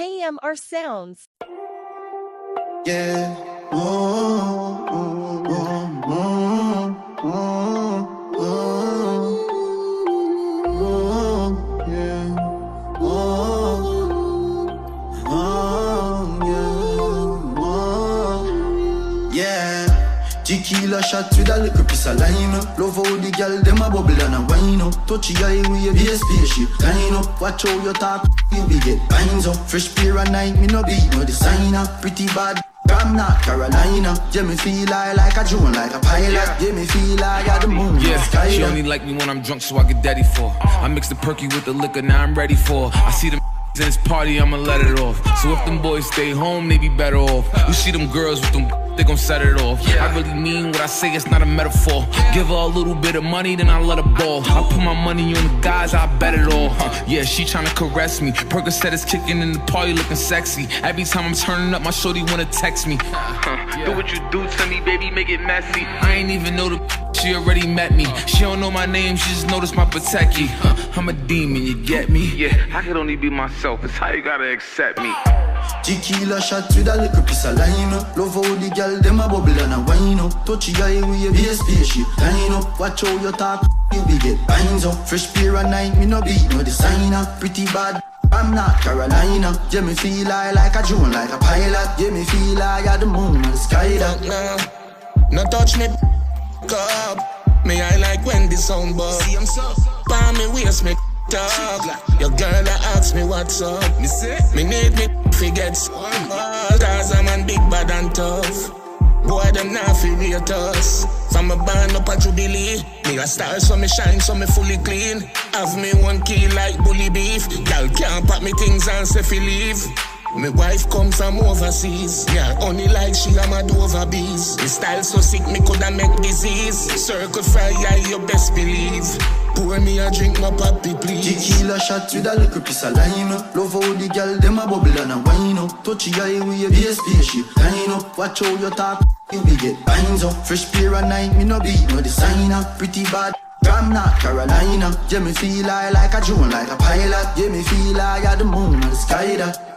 KMRSounds. Yeah. Oh, oh, oh, oh, oh, oh, oh, yeah. Oh, oh, yeah. Oh, yeah. Tequila shot with a little piece of lime. Love how the girl dem a bubble and a wine up. Touchy eye with your be a spaceship line up. Watch how you talk, you be get binds up. Fresh pair of night, me no beat no designer. Pretty bad, I'm not Carolina. Yeah, me feel like a drone, like a pilot. Yeah, me feel like I the moon. Yeah, she only like me when I'm drunk, so I get daddy for. I mix the perky with the liquor, now I'm ready for. I see them in this party, I'ma let it off. So if them boys stay home, they be better off. You see them girls with them, they gon' set it off. I really mean what I say, it's not a metaphor. Give her a little bit of money, then I let her ball. I put my money on the guys, I bet it all. Yeah, she tryna caress me. Percocet is kicking in the party, looking sexy. Every time I'm turning up, my shorty wanna text me. Do what you do to me, baby, make it messy. I ain't even know she already met me. She don't know my name, she just noticed my Pateki. I'm a demon, you get me? Yeah, I could only be myself, it's how you gotta accept me. Tequila shot with a little piece of lime. Love how the girl dem a bubble and a wine up. Touchy eye with your be a spaceship line up. Watch how you talk, you be get binds up. Fresh pair of night, me no beat no designer. Pretty bad, I'm not Carolina. Yeah, me feel like a drone, like a pilot. Yeah, me feel like I the moon and the sky that. No touch me, up. Me I like when the sound buzz. See, I'm so palm me waist me talk. Your girl that asks me what's up. Me need me forgets. Cause I'm a big bad and tough. Boy them not feel us. From a band up a jubilee. Me a star so me shine so me fully clean. Have me one key like bully beef. Girl can't pack me things and say fi leave. My wife come from overseas. Yeah, only like she am a Dover bees. My style so sick me coulda make disease. Circle fry, yeah, you best believe. Pour me a drink, my papi, please. Tequila shot with a little piece of lime. Love how the girl dem a bubble and a wine up. Touchy eye with your be a spaceship line up. Watch how you talk, you be get binds up. Fresh pair of night, me no beat no designer. Pretty bad, I'm not Carolina. Yeah, me feel like a drone, like a pilot. Yeah, me feel like I the moon and the sky that.